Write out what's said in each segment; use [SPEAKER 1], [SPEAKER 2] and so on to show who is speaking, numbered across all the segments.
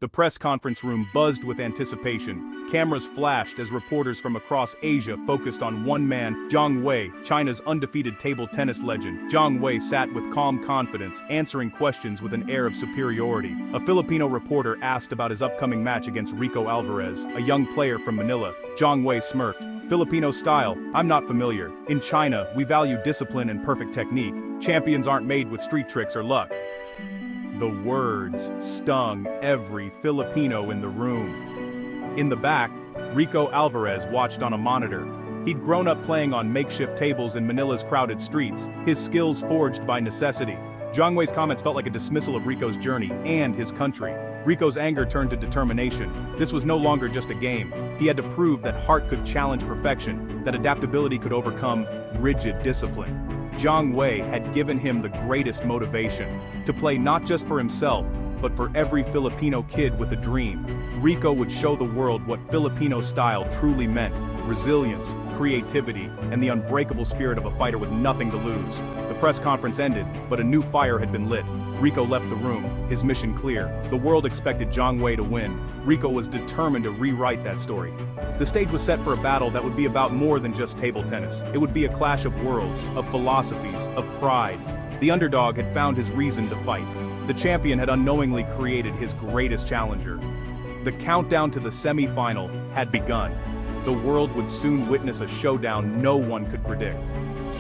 [SPEAKER 1] The press conference room buzzed with anticipation. Cameras flashed as reporters from across Asia focused on one man, Zhang Wei, China's undefeated table tennis legend. Zhang Wei sat with calm confidence, answering questions with an air of superiority. A Filipino reporter asked about his upcoming match against Rico Alvarez, a young player from Manila. Zhang Wei smirked. Filipino style, I'm not familiar. In China, we value discipline and perfect technique. Champions aren't made with street tricks or luck. The words stung every Filipino in the room. In the back, Rico Alvarez watched on a monitor. He'd grown up playing on makeshift tables in Manila's crowded streets, his skills forged by necessity. Zhang Wei's comments felt like a dismissal of Rico's journey and his country. Rico's anger turned to determination. This was no longer just a game. He had to prove that heart could challenge perfection, that adaptability could overcome rigid discipline. Zhang Wei had given him the greatest motivation, to play not just for himself, but for every Filipino kid with a dream. Rico would show the world what Filipino style truly meant: resilience, creativity, and the unbreakable spirit of a fighter with nothing to lose. The press conference ended, but a new fire had been lit. Rico left the room, his mission clear. The world expected Zhang Wei to win. Rico was determined to rewrite that story. The stage was set for a battle that would be about more than just table tennis. It would be a clash of worlds, of philosophies, of pride. The underdog had found his reason to fight. The champion had unknowingly created his greatest challenger. The countdown to the semi-final had begun. The world would soon witness a showdown no one could predict.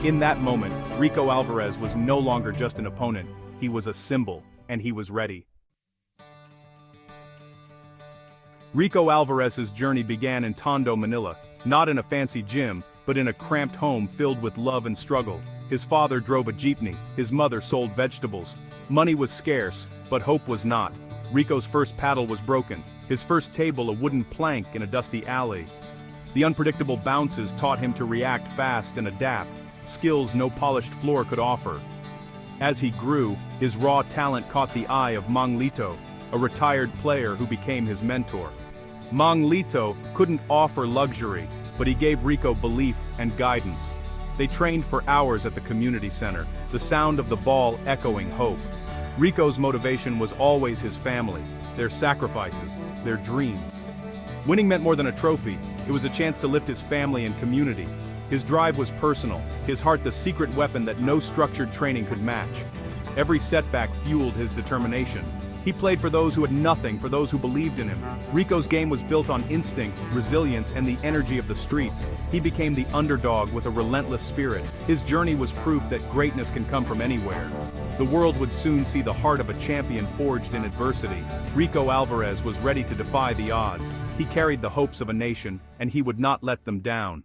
[SPEAKER 1] In that moment, Rico Alvarez was no longer just an opponent, he was a symbol, and he was ready. Rico Alvarez's journey began in Tondo, Manila, not in a fancy gym, but in a cramped home filled with love and struggle. His father drove a jeepney, his mother sold vegetables. Money was scarce, but hope was not. Rico's first paddle was broken, his first table a wooden plank in a dusty alley. The unpredictable bounces taught him to react fast and adapt, skills no polished floor could offer. As he grew, his raw talent caught the eye of Mang Lito, a retired player who became his mentor. Mang Lito couldn't offer luxury, but he gave Rico belief and guidance. They trained for hours at the community center, the sound of the ball echoing hope. Rico's motivation was always his family, their sacrifices, their dreams. Winning meant more than a trophy, it was a chance to lift his family and community. His drive was personal, his heart the secret weapon that no structured training could match. Every setback fueled his determination. He played for those who had nothing, for those who believed in him. Rico's game was built on instinct, resilience, and the energy of the streets. He became the underdog with a relentless spirit. His journey was proof that greatness can come from anywhere. The world would soon see the heart of a champion forged in adversity. Rico Alvarez was ready to defy the odds. He carried the hopes of a nation, and he would not let them down.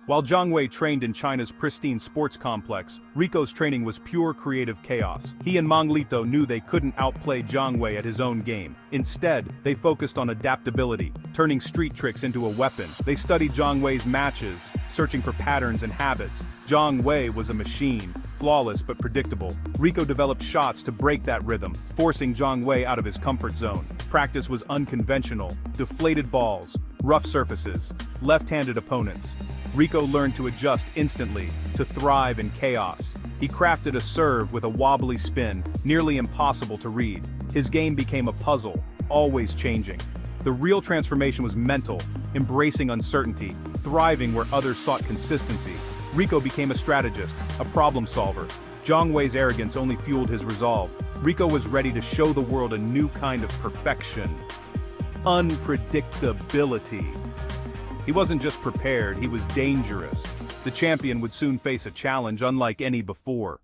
[SPEAKER 1] While Zhang Wei trained in China's pristine sports complex, Rico's training was pure creative chaos. He and Mang Lito knew they couldn't outplay Zhang Wei at his own game. Instead, they focused on adaptability, turning street tricks into a weapon. They studied Zhang Wei's matches, searching for patterns and habits. Zhang Wei was a machine, flawless but predictable. Rico developed shots to break that rhythm, forcing Zhang Wei out of his comfort zone. Practice was unconventional: deflated balls, rough surfaces, left-handed opponents. Rico learned to adjust instantly, to thrive in chaos. He crafted a serve with a wobbly spin, nearly impossible to read. His game became a puzzle, always changing. The real transformation was mental, embracing uncertainty, thriving where others sought consistency. Rico became a strategist, a problem solver. Zhang Wei's arrogance only fueled his resolve. Rico was ready to show the world a new kind of perfection. Unpredictability. He wasn't just prepared, he was dangerous. The champion would soon face a challenge unlike any before.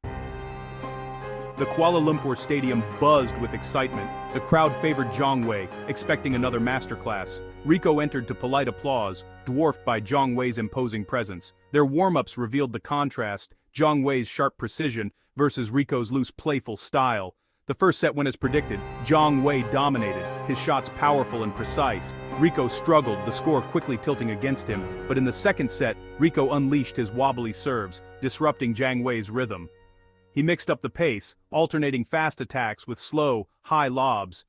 [SPEAKER 1] The Kuala Lumpur stadium buzzed with excitement. The crowd favored Zhang Wei, expecting another masterclass. Rico entered to polite applause, dwarfed by Zhang Wei's imposing presence. Their warm-ups revealed the contrast: Zhang Wei's sharp precision versus Rico's loose, playful style. The first set went as predicted. Zhang Wei dominated, his shots powerful and precise. Rico struggled, the score quickly tilting against him. But in the second set, Rico unleashed his wobbly serves, disrupting Zhang Wei's rhythm. He mixed up the pace, alternating fast attacks with slow, high lobs.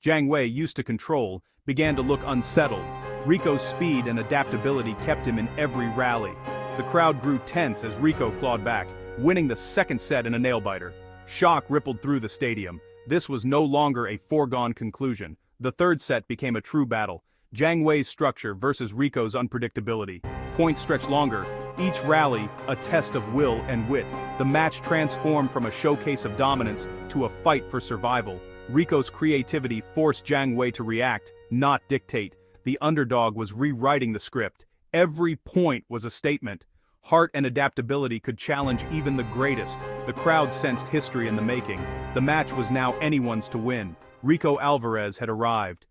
[SPEAKER 1] Zhang Wei, used to control, began to look unsettled. Rico's speed and adaptability kept him in every rally. The crowd grew tense as Rico clawed back, winning the second set in a nail-biter. Shock rippled through the stadium. This was no longer a foregone conclusion. The third set became a true battle. Jiang Wei's structure versus Rico's unpredictability. Points stretched longer, each rally a test of will and wit. The match transformed from a showcase of dominance to a fight for survival. Rico's creativity forced Jiang Wei to react, not dictate. The underdog was rewriting the script. Every point was a statement. Heart and adaptability could challenge even the greatest. The crowd sensed history in the making. The match was now anyone's to win. Rico Alvarez had arrived.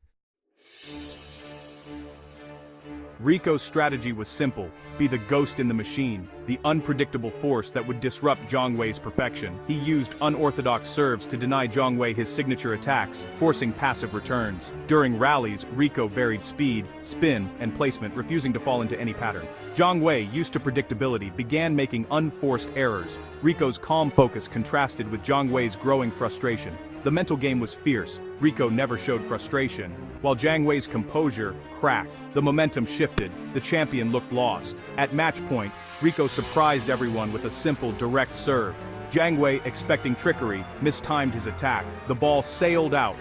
[SPEAKER 1] Rico's strategy was simple: be the ghost in the machine, the unpredictable force that would disrupt Jiang Wei's perfection. He used unorthodox serves to deny Jiang Wei his signature attacks, forcing passive returns. During rallies, Rico varied speed, spin, and placement, refusing to fall into any pattern. Jiang Wei, used to predictability, began making unforced errors. Rico's calm focus contrasted with Jiang Wei's growing frustration. The mental game was fierce. Rico never showed frustration, while Jiang Wei's composure cracked. The momentum shifted. The champion looked lost. At match point, Rico surprised everyone with a simple, direct serve. Jiang Wei, expecting trickery, mistimed his attack. The ball sailed out.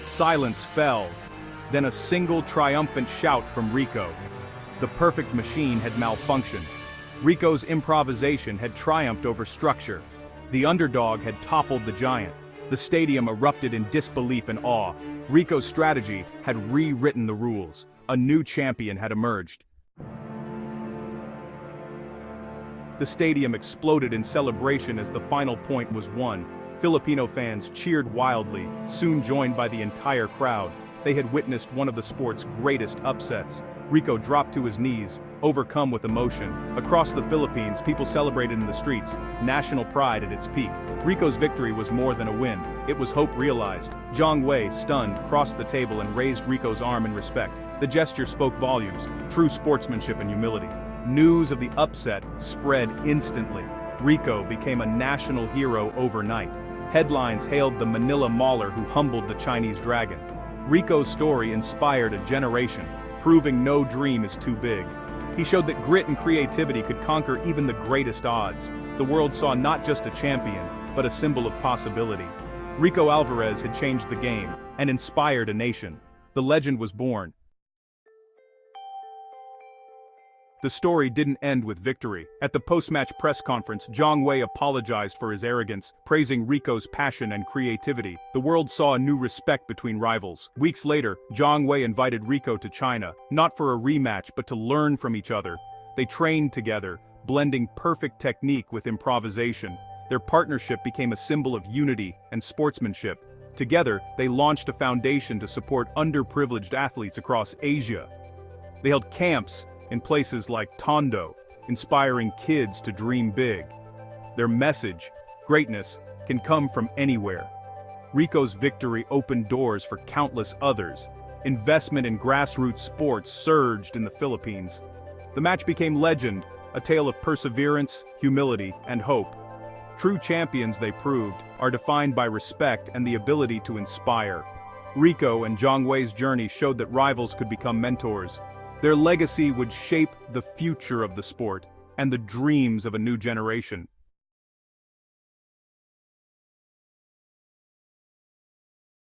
[SPEAKER 1] Silence fell. Then a single triumphant shout from Rico. The perfect machine had malfunctioned. Rico's improvisation had triumphed over structure. The underdog had toppled the giant. The stadium erupted in disbelief and awe. Rico's strategy had rewritten the rules. A new champion had emerged. The stadium exploded in celebration as the final point was won. Filipino fans cheered wildly, soon joined by the entire crowd. They had witnessed one of the sport's greatest upsets. Rico dropped to his knees, overcome with emotion. Across the Philippines, people celebrated in the streets, national pride at its peak. Rico's victory was more than a win. It was hope realized. Jiang Wei, stunned, crossed the table and raised Rico's arm in respect. The gesture spoke volumes, true sportsmanship and humility. News of the upset spread instantly. Rico became a national hero overnight. Headlines hailed the Manila Mauler who humbled the Chinese dragon. Rico's story inspired a generation, proving no dream is too big. He showed that grit and creativity could conquer even the greatest odds. The world saw not just a champion, but a symbol of possibility. Rico Alvarez had changed the game and inspired a nation. The legend was born. The story didn't end with victory. At the post-match press conference, Jiang Wei apologized for his arrogance, praising Rico's passion and creativity. The world saw a new respect between rivals. Weeks later, Jiang Wei invited Rico to China, not for a rematch but to learn from each other. They trained together, blending perfect technique with improvisation. Their partnership became a symbol of unity and sportsmanship. Together, they launched a foundation to support underprivileged athletes across Asia. They held camps in places like Tondo, inspiring kids to dream big. Their message, greatness, can come from anywhere. Rico's victory opened doors for countless others. Investment in grassroots sports surged in the Philippines. The match became legend, a tale of perseverance, humility, and hope. True champions, they proved, are defined by respect and the ability to inspire. Rico and Jiang Wei's journey showed that rivals could become mentors. Their legacy would shape the future of the sport and the dreams of a new generation.